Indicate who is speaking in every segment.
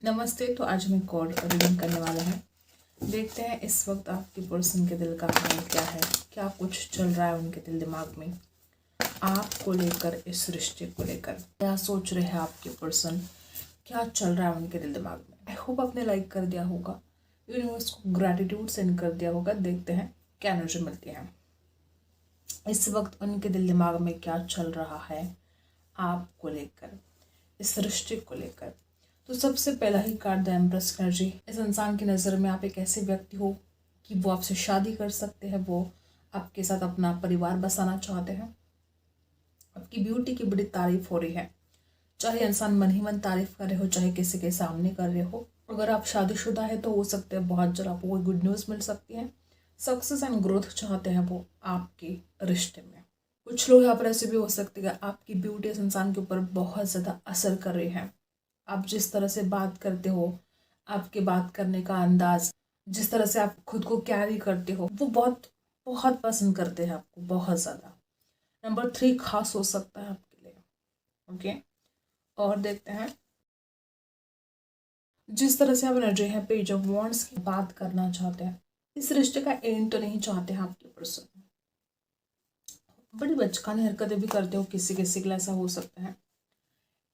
Speaker 1: नमस्ते। तो आज हम एक और रीडिंग करने वाले हैं। देखते हैं इस वक्त आपके पर्सन के दिल का हाल क्या है, क्या कुछ चल रहा है उनके दिल दिमाग में आपको लेकर, इस रिश्ते को लेकर क्या सोच रहे हैं आपके पर्सन, क्या चल रहा है उनके दिल दिमाग में। आई होप आपने लाइक कर दिया होगा, यूनिवर्स को ग्रैटिट्यूड सेंड कर दिया होगा। देखते हैं क्या एनर्जी मिलती है इस वक्त उनके दिल दिमाग में, क्या चल रहा है आपको लेकर, इस रिश्ते को लेकर। तो सबसे पहला ही कार्ड द एम्प्रेस एनर्जी। इस इंसान की नज़र में आप एक ऐसे व्यक्ति हो कि वो आपसे शादी कर सकते हैं, वो आपके साथ अपना परिवार बसाना चाहते हैं। आपकी ब्यूटी की बड़ी तारीफ हो रही है, चाहे इंसान मन ही मन तारीफ कर रहे हो, चाहे किसी के सामने कर रहे हो। अगर आप शादीशुदा है तो हो सकते हैं बहुत जल्द आपको कोई गुड न्यूज़ मिल सकती है। सक्सेस एंड ग्रोथ चाहते हैं वो आपके रिश्ते में। कुछ लोग यहाँ पर ऐसे भी हो सकते हैं आपकी ब्यूटी इस इंसान के ऊपर बहुत ज़्यादा असर कर रही है। आप जिस तरह से बात करते हो, आपके बात करने का अंदाज, जिस तरह से आप खुद को कैरी करते हो, वो बहुत बहुत पसंद करते हैं आपको, बहुत ज़्यादा। नंबर 3 खास हो सकता है आपके लिए। ओके, और देखते हैं जिस तरह से आप एनर्जी है पेज ऑफ वॉन्ड्स की बात करना चाहते हैं। इस रिश्ते का एंड तो नहीं चाहते हैं आपके पर्सन, बड़ी बचकानी हरकतें भी करते हो, किसी किसी के लिए ऐसा हो सकता है।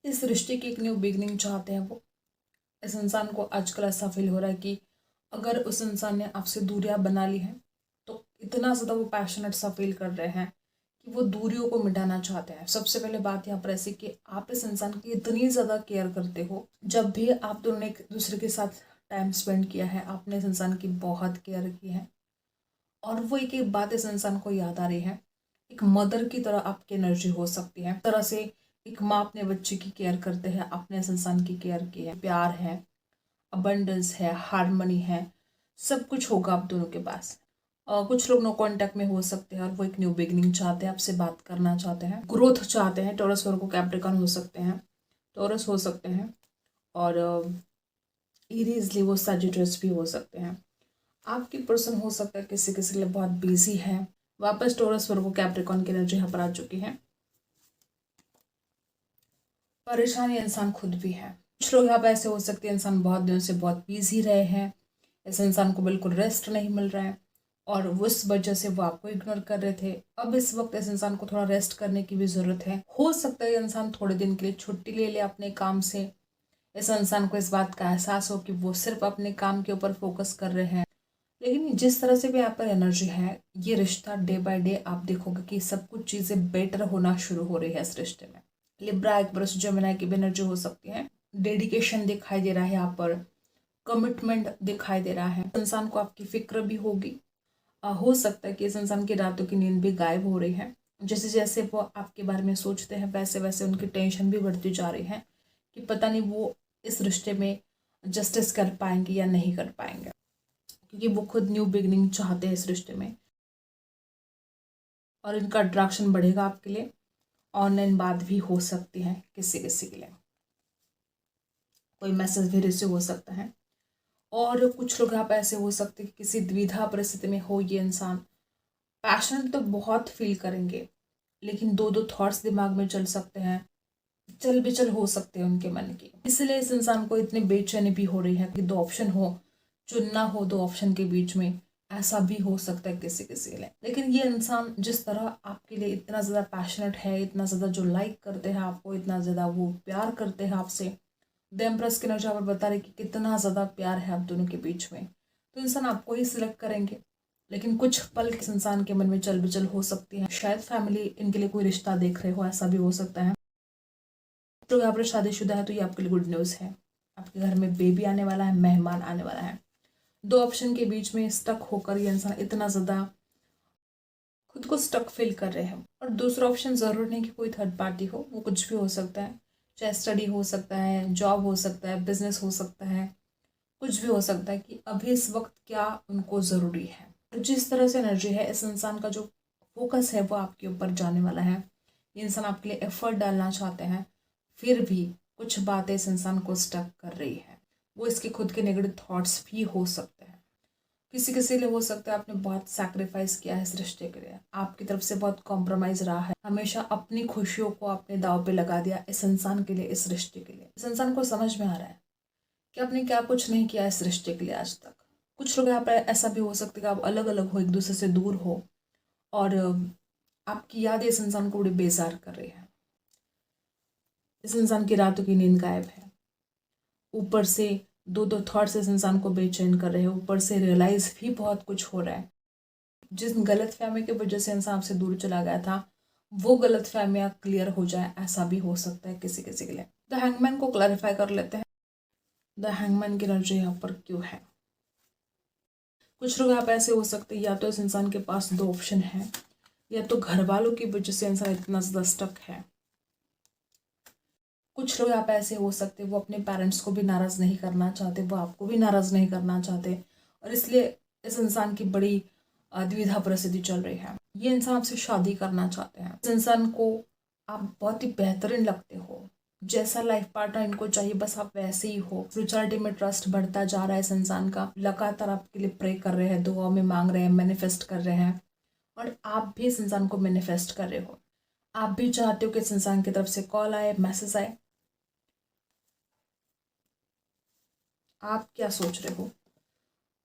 Speaker 1: इस रिश्ते की एक न्यू बिगनिंग चाहते हैं वो। इस इंसान को आजकल ऐसा फील हो रहा है कि अगर उस इंसान ने आपसे दूरियां बना ली हैं तो इतना ज़्यादा वो पैशनेट सा फील कर रहे हैं कि वो दूरियों को मिटाना चाहते हैं। सबसे पहले बात यहाँ पर ऐसी कि आप इस इंसान की इतनी ज़्यादा केयर करते हो, जब भी आप दोनों ने एक दूसरे के साथ टाइम स्पेंड किया है, आपने इस इंसान की बहुत केयर की है। और वो एक एक बात इस इंसान को याद आ रही है। एक मदर की तरह आपकी एनर्जी हो सकती है, तरह से एक माँ अपने बच्चे की केयर करते हैं, आपने इस इंसान की केयर की है। प्यार है, अबंडेंस है, हारमनी है, सब कुछ होगा आप दोनों के पास। कुछ लोग नो कांटेक्ट में हो सकते हैं और वो एक न्यू बिगनिंग चाहते हैं, आपसे बात करना चाहते हैं, ग्रोथ चाहते हैं। टॉरस वर्गो कैप्रिकॉर्न हो सकते हैं, टॉरस हो सकते हैं, और इरीजली वो सजिटेरियस भी हो सकते हैं। आपकी पर्सन हो सकता है किसी किसी के लिए बहुत बिजी है। वापस टॉरस वर्गो कैप्रिकॉर्न की एनर्जी यहाँ पर आ चुकी है। परेशानी इंसान खुद भी है। कुछ लोग यहाँ पे ऐसे हो सकते हैं इंसान बहुत दिनों से बहुत बिजी रहे हैं, इस इंसान को बिल्कुल रेस्ट नहीं मिल रहा है और उस वजह से वो आपको इग्नोर कर रहे थे। अब इस वक्त इस इंसान को थोड़ा रेस्ट करने की भी ज़रूरत है। हो सकता है इंसान थोड़े दिन के लिए छुट्टी ले ले अपने काम से। इस इंसान को इस बात का एहसास हो कि वो सिर्फ अपने काम के ऊपर फोकस कर रहे हैं। लेकिन जिस तरह से भी यहाँ पर एनर्जी है, ये रिश्ता डे बाय डे आप देखोगे कि सब कुछ चीज़ें बेटर होना शुरू हो रही है इस रिश्ते में। लिब्रा, एक्वेरियस, जेमिनी की भी एनर्जी हो सकती है। डेडिकेशन दिखाई दे रहा है यहाँ पर, कमिटमेंट दिखाई दे रहा है। इंसान को आपकी फिक्र भी होगी। हो सकता है कि इस इंसान की रातों की नींद भी गायब हो रही है। जैसे जैसे वो आपके बारे में सोचते हैं वैसे वैसे उनकी टेंशन भी बढ़ती जा रही है कि पता नहीं वो इस रिश्ते में जस्टिस कर पाएंगे या नहीं कर पाएंगे, क्योंकि वो खुद न्यू बिगनिंग चाहते हैं इस रिश्ते में और इनका अट्रैक्शन बढ़ेगा आपके लिए। ऑनलाइन बात भी हो सकती है किसी किसी के लिए, कोई मैसेज भी रिसीव हो सकता है। और कुछ लोग यहाँ पे ऐसे हो सकते हैं कि किसी द्विधा परिस्थिति में हो ये इंसान। पैशन तो बहुत फील करेंगे, लेकिन दो दो थॉट्स दिमाग में चल सकते हैं, चल बिचल हो सकते हैं उनके मन की। इसलिए इस इंसान को इतनी बेचैनी भी हो रही है कि दो ऑप्शन हो, चुनना हो दो ऑप्शन के बीच में, ऐसा भी हो सकता है किसी किसी के लिए। लेकिन ये इंसान जिस तरह आपके लिए इतना ज़्यादा पैशनेट है, इतना ज़्यादा जो लाइक करते हैं आपको, इतना ज़्यादा वो प्यार करते हैं आपसे। द एम्प्रेस की एनर्जी पर बता रही कि कितना ज़्यादा प्यार है आप दोनों के बीच में, तो इंसान आपको ही सिलेक्ट करेंगे। लेकिन कुछ पल इस इंसान के मन में चल बिचल हो सकती है। शायद फैमिली इनके लिए कोई रिश्ता देख रहे हो, ऐसा भी हो सकता है। तो यहाँ पर शादीशुदा है तो ये आपके लिए गुड न्यूज़ है। आपके घर में बेबी आने वाला है, मेहमान आने वाला है। दो ऑप्शन के बीच में स्टक होकर ये इंसान इतना ज़्यादा खुद को स्टक फील कर रहे हैं। और दूसरा ऑप्शन ज़रूर नहीं कि कोई थर्ड पार्टी हो, वो कुछ भी हो सकता है। चाहे स्टडी हो सकता है, जॉब हो सकता है, बिजनेस हो सकता है, कुछ भी हो सकता है कि अभी इस वक्त क्या उनको ज़रूरी है। तो जिस तरह से एनर्जी है, इस इंसान का जो फोकस है वो आपके ऊपर जाने वाला है। ये इंसान आपके लिए एफर्ट डालना चाहते हैं, फिर भी कुछ बातें इस इंसान को स्टक कर रही है। वो इसके खुद के नेगेटिव थॉट्स भी हो सकते हैं। किसी किसी लिए हो सकता है आपने बहुत सैक्रिफाइस किया है इस रिश्ते के लिए, आपकी तरफ से बहुत कॉम्प्रोमाइज़ रहा है, हमेशा अपनी खुशियों को आपने दाव पे लगा दिया इस इंसान के लिए, इस रिश्ते के लिए। इस इंसान को समझ में आ रहा है कि आपने क्या कुछ नहीं किया इस रिश्ते के लिए आज तक। कुछ लोग यहाँ पर ऐसा भी हो सकता है कि आप अलग अलग हो, एक दूसरे से दूर हो, और आपकी यादें इस इंसान को बड़ी बेजार कर रही है। इस इंसान की रातों की नींद गायब है। ऊपर से दो दो थॉट्स इस इंसान को बेचैन कर रहे हैं, ऊपर से रियलाइज भी बहुत कुछ हो रहा है। जिस गलत फहमी की वजह से इंसान आपसे दूर चला गया था, वो गलत फहमियाँ क्लियर हो जाए, ऐसा भी हो सकता है किसी किसी के लिए। द हैंगमैन को क्लैरिफाई कर लेते हैं। द हैंगमैन की एनर्जी यहाँ पर क्यों है? कुछ लोग यहाँ पे ऐसे हो सकते हैं, या तो इस इंसान के पास दो ऑप्शन है, या तो घर वालों की वजह से इंसान इतना ज़्यादा स्टक है। कुछ लोग यहाँ पे ऐसे हो सकते हैं, वो अपने पेरेंट्स को भी नाराज़ नहीं करना चाहते, वो आपको भी नाराज़ नहीं करना चाहते, और इसलिए इस इंसान की बड़ी द्विधा परिस्थिति चल रही है। ये इंसान आपसे शादी करना चाहते हैं। इस इंसान को आप बहुत ही बेहतरीन लगते हो, जैसा लाइफ पार्टनर इनको चाहिए बस आप वैसे ही हो। स्पिरिचुअलिटी में ट्रस्ट बढ़ता जा रहा है इस इंसान का, लगातार आपके लिए प्रे कर रहे हैं, दुआ में मांग रहे हैं, मैनिफेस्ट कर रहे हैं, और आप भी इस इंसान को मैनिफेस्ट कर रहे हो। आप भी चाहते हो कि इस इंसान की तरफ से कॉल आए, मैसेज आए। आप क्या सोच रहे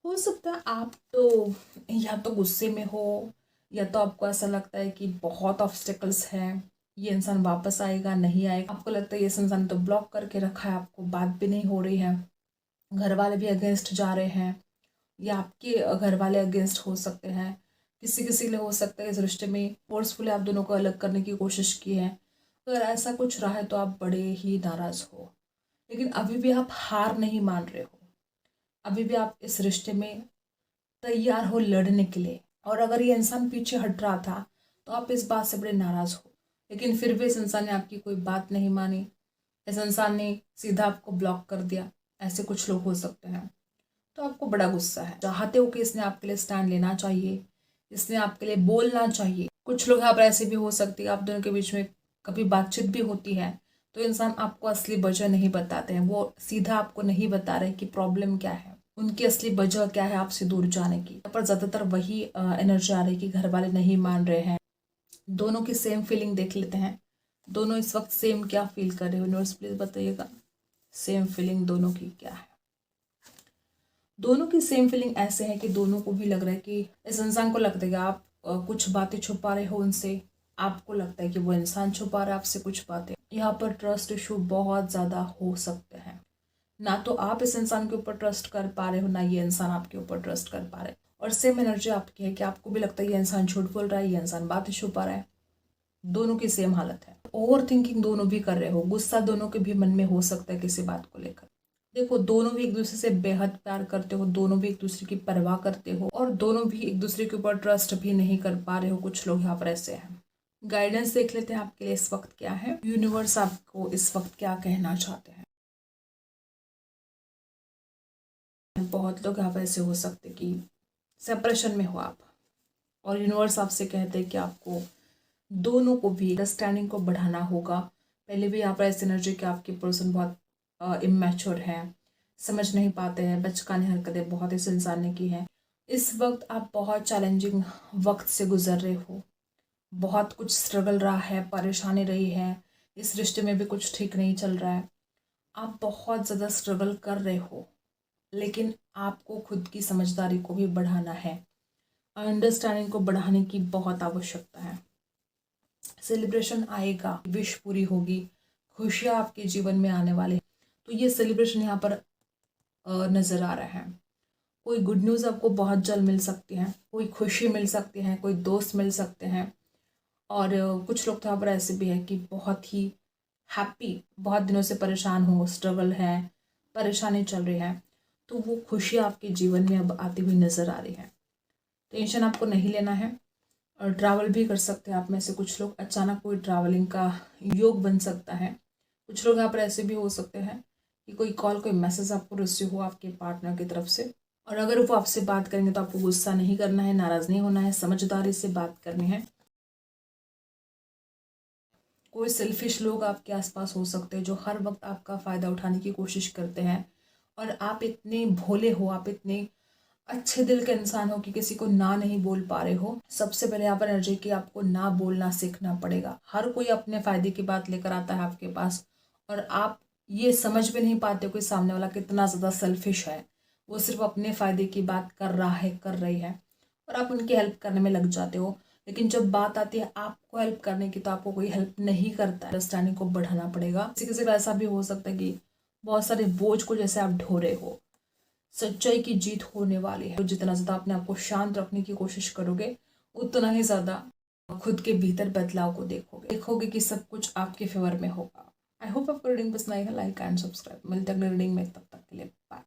Speaker 1: हो सकता है आप तो या तो गुस्से में हो, या तो आपको ऐसा लगता है कि बहुत ऑब्स्टेकल्स हैं, ये इंसान वापस आएगा नहीं आएगा। आपको लगता है ये इंसान तो ब्लॉक करके रखा है, आपको बात भी नहीं हो रही है, घर वाले भी अगेंस्ट जा रहे हैं, या आपके घर वाले अगेंस्ट हो सकते हैं। किसी किसी के लिए हो सकता है इस रिश्ते में फोर्सफुली आप दोनों को अलग करने की कोशिश की है। तो अगर ऐसा कुछ रहा है तो आप बड़े ही नाराज़ हो, लेकिन अभी भी आप हार नहीं मान रहे हो। अभी भी आप इस रिश्ते में तैयार हो लड़ने के लिए। और अगर ये इंसान पीछे हट रहा था तो आप इस बात से बड़े नाराज हो, लेकिन फिर भी इस इंसान ने आपकी कोई बात नहीं मानी, इस इंसान ने सीधा आपको ब्लॉक कर दिया। ऐसे कुछ लोग हो सकते हैं। तो आपको बड़ा गुस्सा है, चाहते हो कि इसने आपके लिए स्टैंड लेना चाहिए, इसने आपके लिए बोलना चाहिए। कुछ लोग यहाँ पर ऐसे भी हो सकते हैं, आप दोनों के बीच में कभी बातचीत भी होती है तो इंसान आपको असली वजह नहीं बताते हैं, वो सीधा आपको नहीं बता रहे कि प्रॉब्लम क्या है, उनकी असली वजह क्या है आपसे दूर जाने की। यहाँ पर ज़्यादातर वही एनर्जी आ रही है कि घर वाले नहीं मान रहे हैं। दोनों की सेम फीलिंग देख लेते हैं, दोनों इस वक्त सेम क्या फील कर रहे हो? यूनिवर्स प्लीज बताइएगा, सेम फीलिंग दोनों की क्या है? दोनों की सेम फीलिंग ऐसे है कि दोनों को भी लग रहा है कि इस इंसान को लगता है कि आप कुछ बातें छुपा रहे हो उनसे, आपको लगता है कि वो इंसान छुपा रहा है आपसे कुछ बातें। यहाँ पर ट्रस्ट इशू बहुत ज़्यादा हो सकते हैं। ना तो आप इस इंसान के ऊपर ट्रस्ट कर पा रहे हो, ना ये इंसान आपके ऊपर ट्रस्ट कर पा रहे। और सेम एनर्जी आपकी है कि आपको भी लगता है ये इंसान झूठ बोल रहा है, ये इंसान बातें छुपा रहा है। दोनों की सेम हालत है। ओवर थिंकिंग दोनों भी कर रहे हो, गुस्सा दोनों के भी मन में हो सकता है किसी बात को लेकर। देखो, दोनों भी एक दूसरे से बेहद प्यार करते हो, दोनों भी एक दूसरे की परवाह करते हो, और दोनों भी एक दूसरे के ऊपर ट्रस्ट भी नहीं कर पा रहे हो। कुछ लोग यहाँ पर ऐसे हैं। गाइडेंस देख लेते हैं आपके लिए इस वक्त क्या है, यूनिवर्स आपको इस वक्त क्या कहना चाहते हैं। बहुत लोग यहाँ पर ऐसे हो सकते कि सेपरेशन में हो आप, और यूनिवर्स आपसे कहते हैं कि आपको दोनों को भी अंडरस्टैंडिंग को बढ़ाना होगा। पहले भी यहाँ पर ऐसी एनर्जी कि आपकी पर्सन बहुत इमेच्योर है, समझ नहीं पाते हैं, बचकानी हरकतें बहुत इस इंसान ने की हैं। इस वक्त आप बहुत चैलेंजिंग वक्त से गुजर रहे हो, बहुत कुछ स्ट्रगल रहा है, परेशानी रही है, इस रिश्ते में भी कुछ ठीक नहीं चल रहा है, आप बहुत ज़्यादा स्ट्रगल कर रहे हो, लेकिन आपको खुद की समझदारी को भी बढ़ाना है, अंडरस्टैंडिंग को बढ़ाने की बहुत आवश्यकता है। सेलिब्रेशन आएगा, विश पूरी होगी, खुशियाँ आपके जीवन में आने वाले, तो ये सेलिब्रेशन यहाँ पर नज़र आ रहा है। कोई गुड न्यूज़ आपको बहुत जल्द मिल सकती है, कोई खुशी मिल सकती है, कोई दोस्त मिल सकते हैं, और कुछ लोग तो यहाँ पर ऐसे भी है कि बहुत ही हैप्पी, बहुत दिनों से परेशान हो, स्ट्रगल है, परेशानी चल रही है, तो वो खुशी आपके जीवन में अब आती हुई नज़र आ रही है। टेंशन आपको नहीं लेना है, और ट्रैवल भी कर सकते हैं आप में से कुछ लोग। अचानक कोई ट्रैवलिंग का योग बन सकता है। कुछ लोग यहाँ पर ऐसे भी हो सकते हैं कि कोई कॉल, कोई मैसेज आपको रिसीव हो आपके पार्टनर की तरफ से, और अगर वो आपसे बात करेंगे तो आपको गुस्सा नहीं करना है, नाराज़ नहीं होना है, समझदारी से बात करनी है। कोई सेल्फिश लोग आपके आसपास हो सकते हैं जो हर वक्त आपका फ़ायदा उठाने की कोशिश करते हैं, और आप इतने भोले हो, आप इतने अच्छे दिल के इंसान हो कि किसी को ना नहीं बोल पा रहे हो। सबसे पहले यहाँ पर एनर्जी की आपको ना बोलना सीखना पड़ेगा। हर कोई अपने फ़ायदे की बात लेकर आता है आपके पास, और आप ये समझ भी नहीं पाते हो कि सामने वाला कितना ज़्यादा सेल्फिश है, वो सिर्फ अपने फ़ायदे की बात कर रहा है, कर रही है, और आप उनकी हेल्प करने में लग जाते हो। लेकिन जब बात आती है आपको हेल्प करने की, तो आपको कोई हेल्प नहीं करता है। अंडरस्टैंडिंग को बढ़ाना पड़ेगा। किसी किसी का ऐसा भी हो सकता है कि बहुत सारे बोझ को जैसे आप ढो रहे हो। सच्चाई की जीत होने वाली है। तो जितना ज़्यादा अपने आप को शांत रखने की कोशिश करोगे, उतना ही ज़्यादा खुद के भीतर बदलाव को देखोगे कि सब कुछ आपके फेवर में होगा। आई होप आपको रीडिंग पसंद आएगा। Like and subscribe. मिलते हैं अगले रीडिंग में, तब तक के लिए बाय।